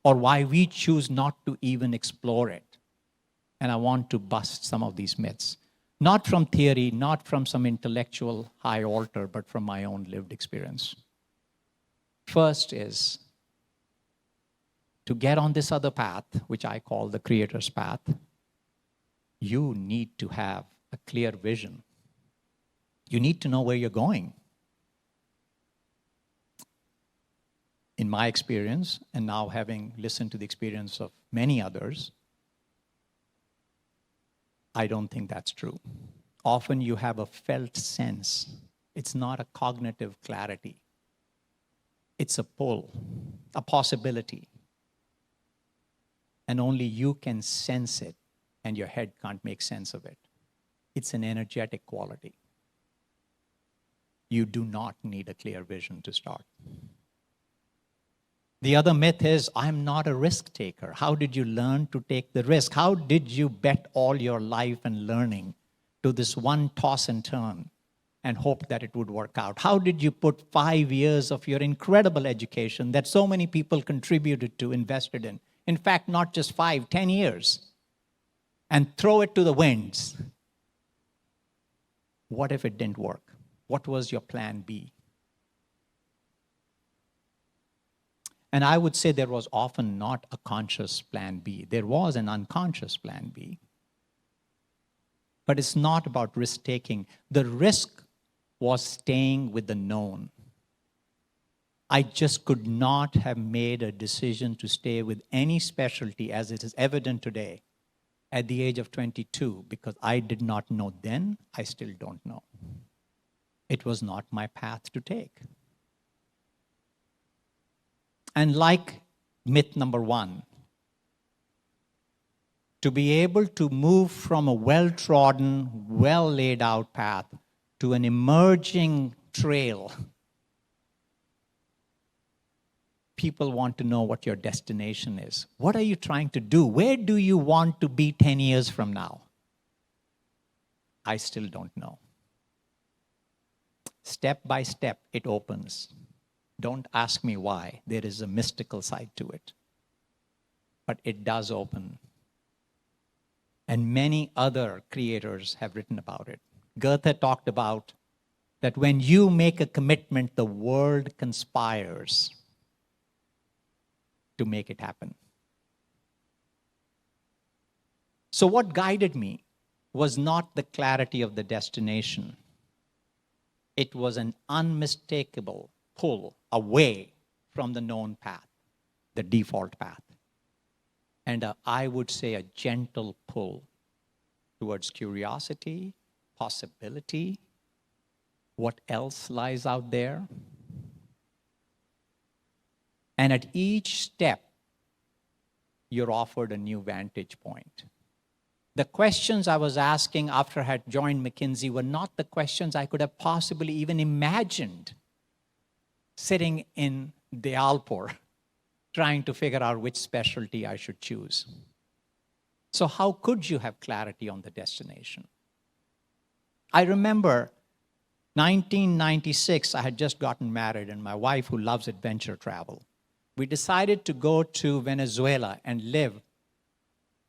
or why we choose not to even explore it. And I want to bust some of these myths. Not from theory, not from some intellectual high altar, but from my own lived experience. First is, to get on this other path, which I call the creator's path, you need to have a clear vision. You need to know where you're going. In my experience, and now having listened to the experience of many others, I don't think that's true. Often you have a felt sense. It's not a cognitive clarity. It's a pull, a possibility. And only you can sense it, and your head can't make sense of it. It's an energetic quality. You do not need a clear vision to start. The other myth is, I'm not a risk taker. How did you learn to take the risk? How did you bet all your life and learning to this one toss and turn and hope that it would work out? How did you put 5 years of your incredible education that so many people contributed to, invested in fact, not just 5, 10 years, and throw it to the winds? What if it didn't work? What was your plan B? And I would say there was often not a conscious plan B. There was an unconscious plan B. But it's not about risk-taking. The risk was staying with the known. I just could not have made a decision to stay with any specialty as it is evident today at the age of 22 because I did not know then, I still don't know. It was not my path to take. And like myth number 1, to be able to move from a well-trodden, well-laid-out path to an emerging trail, people want to know what your destination is. What are you trying to do? Where do you want to be 10 years from now? I still don't know. Step by step, it opens. Don't ask me why. There is a mystical side to it. But it does open. And many other creators have written about it. Goethe talked about that when you make a commitment, the world conspires to make it happen. So what guided me was not the clarity of the destination. It was an unmistakable pull away from the known path, the default path. And I would say a gentle pull towards curiosity, possibility, what else lies out there. And at each step, you're offered a new vantage point. The questions I was asking after I had joined McKinsey were not the questions I could have possibly even imagined sitting in Dayalpur trying to figure out which specialty I should choose. So how could you have clarity on the destination? I remember 1996, I had just gotten married, and my wife, who loves adventure travel, we decided to go to Venezuela and live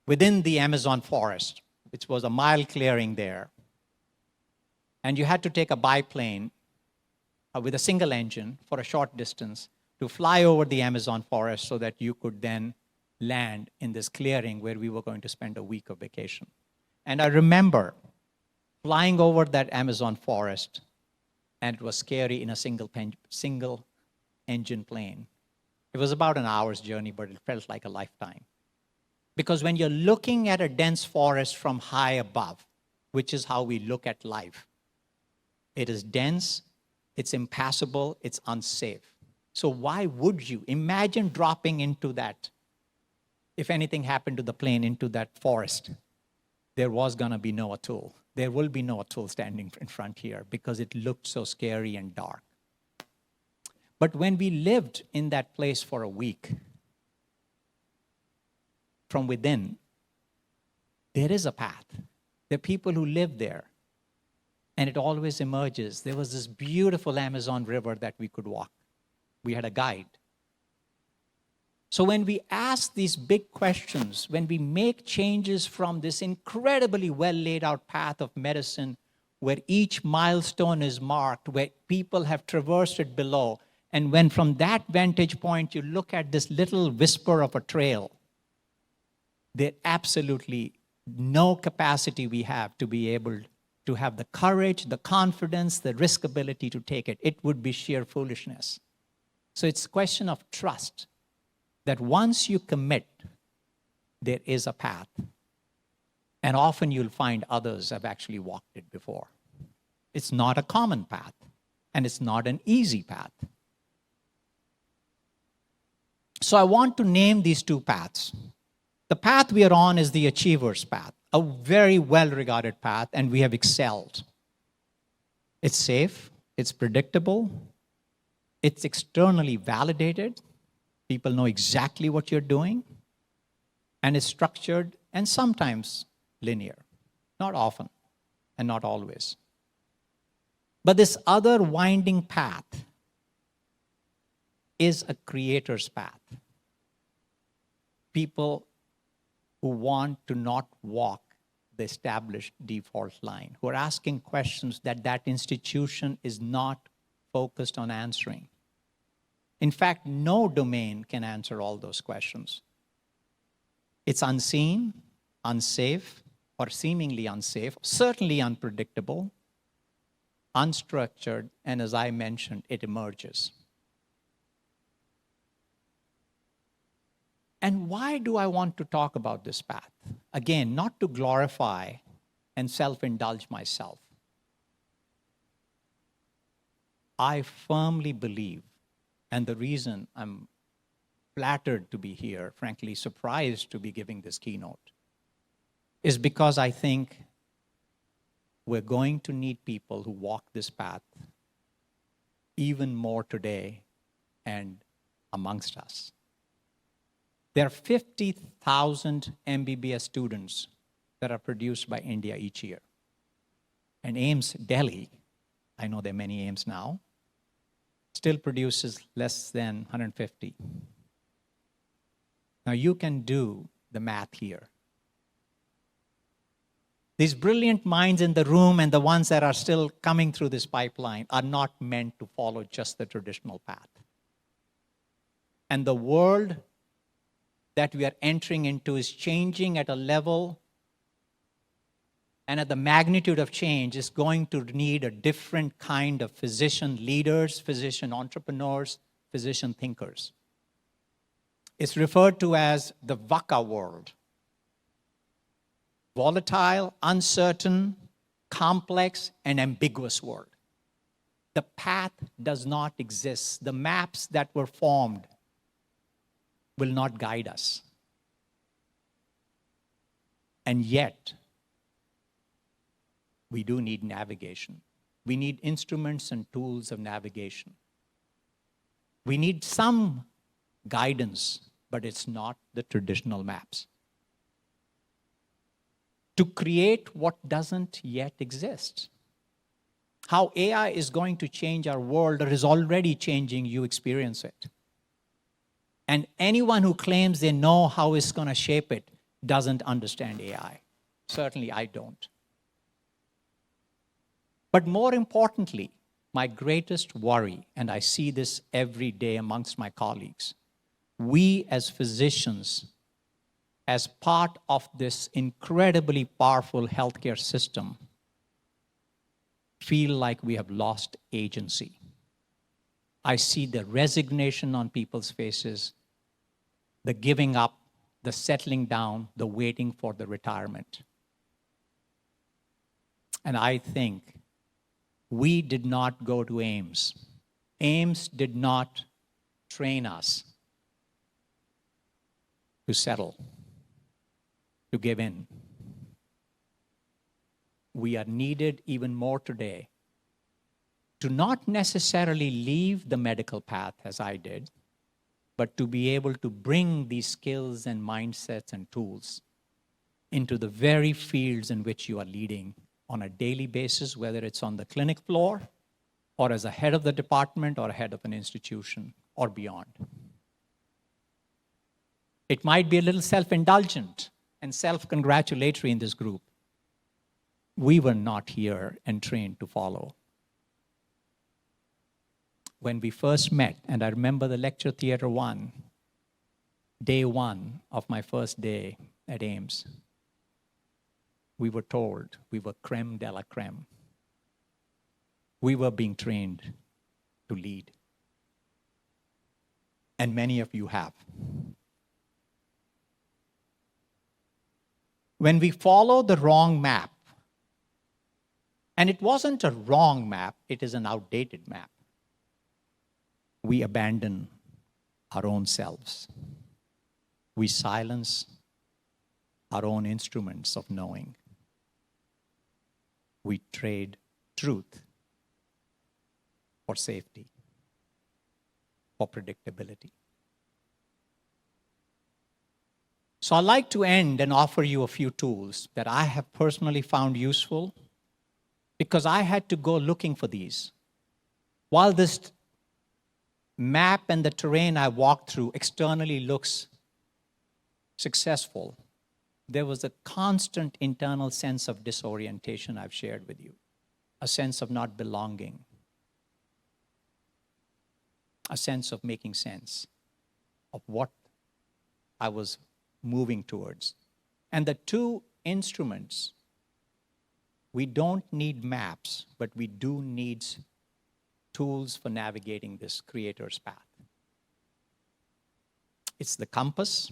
within the Amazon forest, which was a mile clearing there. And you had to take a biplane with a single engine for a short distance to fly over the Amazon forest so that you could then land in this clearing where we were going to spend a week of vacation. And I remember flying over that Amazon forest, and it was scary in a single engine plane. It was about an hour's journey, but it felt like a lifetime. Because when you're looking at a dense forest from high above, which is how we look at life, it is dense, it's impassable, it's unsafe. So why would you? Imagine dropping into that. If anything happened to the plane, into that forest, there was going to be no Atul. There will be no Atul standing in front here because it looked so scary and dark. But when we lived in that place for a week, from within, there is a path. There are people who live there, and it always emerges. There was this beautiful Amazon river that we could walk. We had a guide. So when we ask these big questions, when we make changes from this incredibly well laid out path of medicine, where each milestone is marked, where people have traversed it below, and when from that vantage point you look at this little whisper of a trail, there's absolutely no capacity we have to be able to have the courage, the confidence, the risk ability to take it. It would be sheer foolishness. So it's a question of trust, that once you commit, there is a path. And often you'll find others have actually walked it before. It's not a common path, and it's not an easy path. So I want to name these two paths. The path we are on is the achiever's path, a very well-regarded path, and we have excelled. It's safe, it's predictable, it's externally validated. People know exactly what you're doing, and it's structured and sometimes linear. Not often, and not always. But this other winding path is a creator's path. People who want to not walk the established default line, who are asking questions that that institution is not focused on answering. In fact, no domain can answer all those questions. It's unseen, unsafe, or seemingly unsafe, certainly unpredictable, unstructured, and as I mentioned, it emerges. And why do I want to talk about this path? Again, not to glorify and self-indulge myself. I firmly believe, and the reason I'm flattered to be here, frankly surprised to be giving this keynote, is because I think we're going to need people who walk this path even more today and amongst us. There are 50,000 MBBS students that are produced by India each year. And AIIMS Delhi, I know there are many AIIMS now, still produces less than 150. Now you can do the math here. These brilliant minds in the room and the ones that are still coming through this pipeline are not meant to follow just the traditional path. And the world that we are entering into is changing at a level and at the magnitude of change is going to need a different kind of physician leaders, physician entrepreneurs, physician thinkers. It's referred to as the VUCA world. Volatile, uncertain, complex, and ambiguous world. The path does not exist. The maps that were formed will not guide us. And yet, we do need navigation. We need instruments and tools of navigation. We need some guidance, but it's not the traditional maps. To create what doesn't yet exist. How AI is going to change our world or is already changing, you experience it. And anyone who claims they know how it's going to shape it doesn't understand AI. Certainly I don't. But more importantly, my greatest worry, and I see this every day amongst my colleagues, we as physicians, as part of this incredibly powerful healthcare system, feel like we have lost agency. I see the resignation on people's faces, the giving up, the settling down, the waiting for the retirement. And I think we did not go to AIIMS. AIIMS did not train us to settle, to give in. We are needed even more today to not necessarily leave the medical path as I did, but to be able to bring these skills and mindsets and tools into the very fields in which you are leading on a daily basis, whether it's on the clinic floor or as a head of the department or a head of an institution or beyond. It might be a little self-indulgent and self-congratulatory in this group. We were not here and trained to follow. When we first met, and I remember the lecture theater one, day one of my first day at AIIMS, we were told we were creme de la creme. We were being trained to lead. And many of you have. When we follow the wrong map, and it wasn't a wrong map, it is an outdated map, we abandon our own selves. We silence our own instruments of knowing. We trade truth for safety, for predictability. So I'd like to end and offer you a few tools that I have personally found useful because I had to go looking for these. While this map and the terrain I walked through externally looks successful, there was a constant internal sense of disorientation I've shared with you, a sense of not belonging. a sense of making sense of what I was moving towards. And the two instruments, we don't need maps, but we do need tools for navigating this creator's path. It's the compass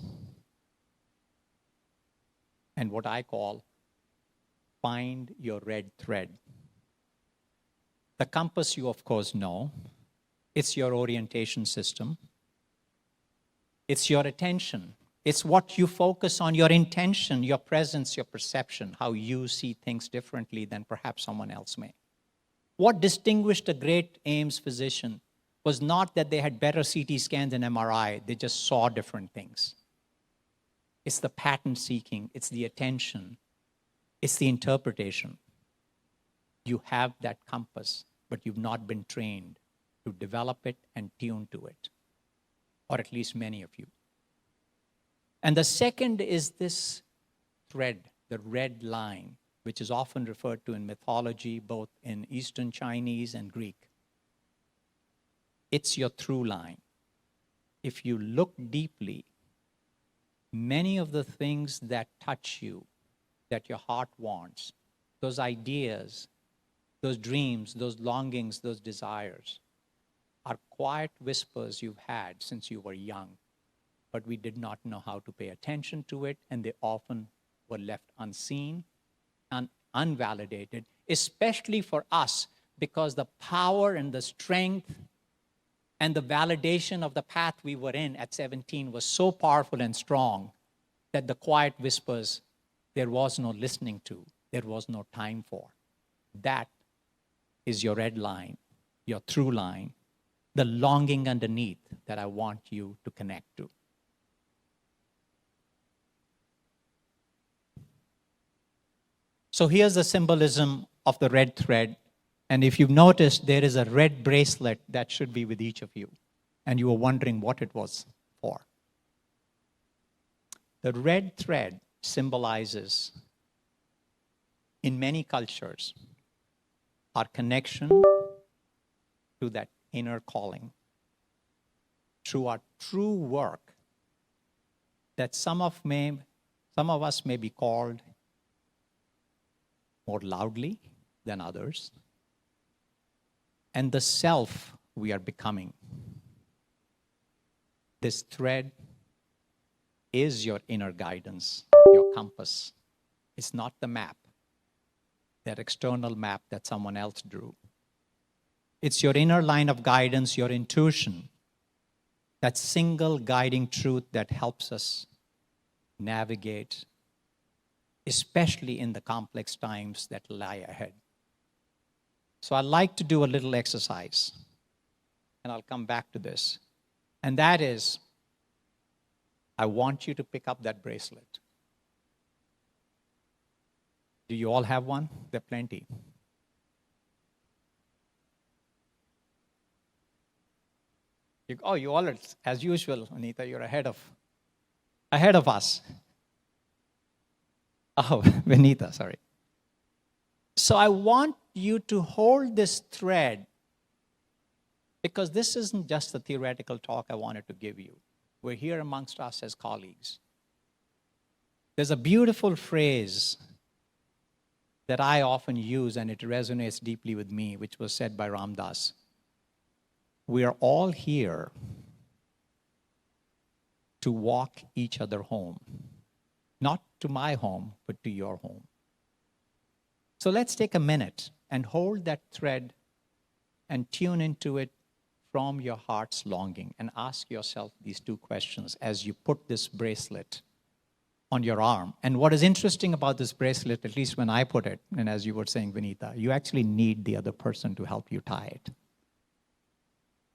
and what I call find your red thread. The compass you, of course, know. It's your orientation system. It's your attention. It's what you focus on, your intention, your presence, your perception, how you see things differently than perhaps someone else may. What distinguished a great AIIMS physician was not that they had better CT scans and MRI, they just saw different things. It's the pattern seeking, it's the attention, it's the interpretation. You have that compass, but you've not been trained to develop it and tune to it, or at least many of you. And the second is this thread, the red line, which is often referred to in mythology, both in Eastern Chinese and Greek. It's your through line. If you look deeply, many of the things that touch you, that your heart wants, those ideas, those dreams, those longings, those desires, are quiet whispers you've had since you were young, but we did not know how to pay attention to it, and they often were left unseen and unvalidated, especially for us, because the power and the strength and the validation of the path we were in at 17 was so powerful and strong that the quiet whispers, there was no listening to, there was no time for. That is your red line, your through line, the longing underneath that I want you to connect to. So here's the symbolism of the red thread. And if you've noticed, there is a red bracelet that should be with each of you. And you were wondering what it was for. The red thread symbolizes, in many cultures, our connection to that inner calling, through our true work that some of us may be called more loudly than others, and the self we are becoming. This thread is your inner guidance, your compass. It's not the map, that external map that someone else drew. It's your inner line of guidance, your intuition, that single guiding truth that helps us navigate, especially in the complex times that lie ahead. So I'd like to do a little exercise, and I'll come back to this. And that is, I want you to pick up that bracelet. Do you all have one? There are plenty. You all are, as usual, Anita, you're ahead of us. Oh, Vinita, sorry. So I want you to hold this thread, because this isn't just a theoretical talk I wanted to give you. We're here amongst us as colleagues. There's a beautiful phrase that I often use, and it resonates deeply with me, which was said by Ram Dass. We are all here to walk each other home. Not to my home, but to your home. So let's take a minute and hold that thread and tune into it from your heart's longing, and ask yourself these two questions as you put this bracelet on your arm. And what is interesting about this bracelet, at least when I put it, and as you were saying, Vinita, you actually need the other person to help you tie it.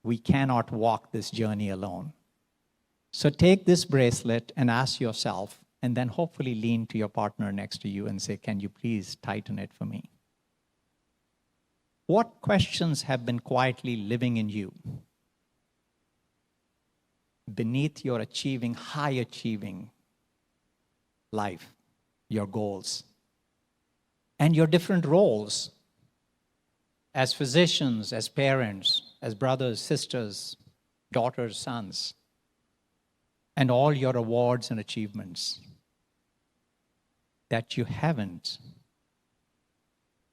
We cannot walk this journey alone. So take this bracelet and ask yourself, and then hopefully lean to your partner next to you and say, can you please tighten it for me? What questions have been quietly living in you beneath your high achieving life, your goals, and your different roles as physicians, as parents, as brothers, sisters, daughters, sons, and all your awards and achievements that you haven't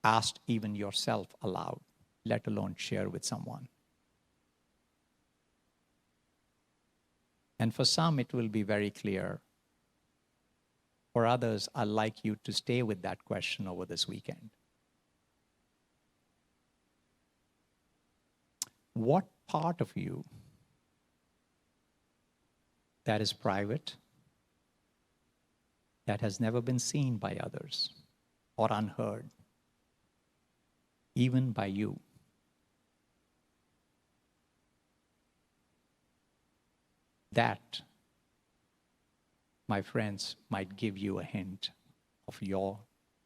asked even yourself aloud, let alone share with someone. And for some, it will be very clear. For others, I'd like you to stay with that question over this weekend. What part of you that is private, that has never been seen by others or unheard, even by you, that, my friends, might give you a hint of your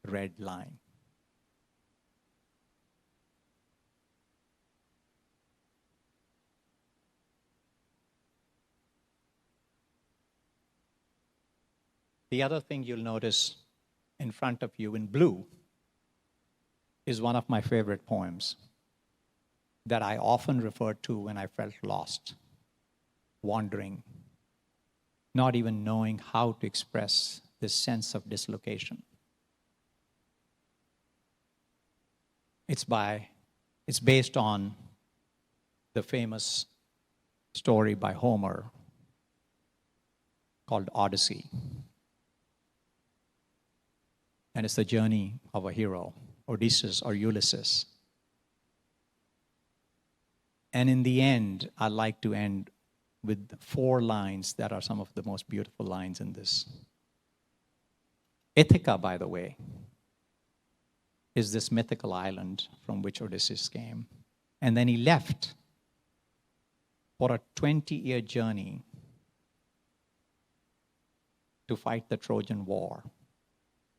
red line. The other thing you'll notice in front of you in blue is one of my favorite poems that I often refer to when I felt lost, wandering, not even knowing how to express this sense of dislocation. It's based on the famous story by Homer called Odyssey. And it's the journey of a hero, Odysseus or Ulysses. And in the end, I like to end with 4 lines that are some of the most beautiful lines in this. Ithaca, by the way, is this mythical island from which Odysseus came. And then he left for a 20-year journey to fight the Trojan War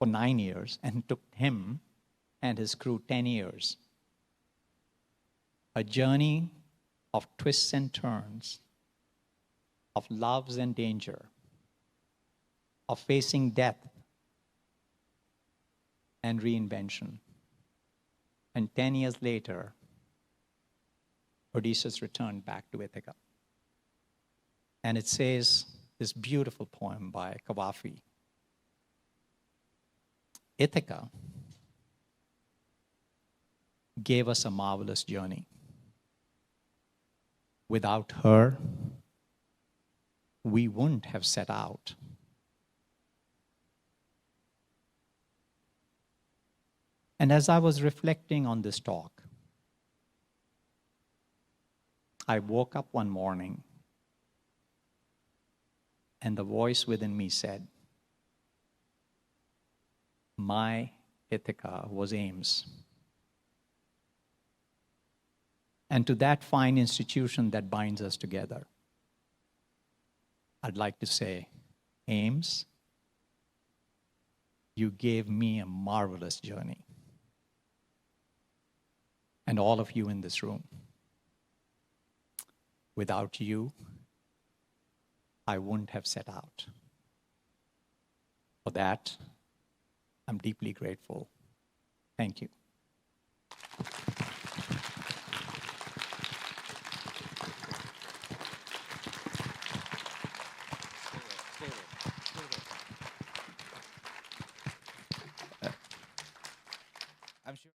for 9 years, and it took him and his crew 10 years. A journey of twists and turns, of loves and danger, of facing death and reinvention. And 10 years later, Odysseus returned back to Ithaca. And it says this beautiful poem by Kawafi. Ithaca gave us a marvelous journey. Without her, we wouldn't have set out. And as I was reflecting on this talk, I woke up one morning and the voice within me said, my Ithaca was AIIMS. And to that fine institution that binds us together, I'd like to say, AIIMS, you gave me a marvelous journey. And all of you in this room. Without you, I wouldn't have set out. For that, I'm deeply grateful. Thank you. I'm sure.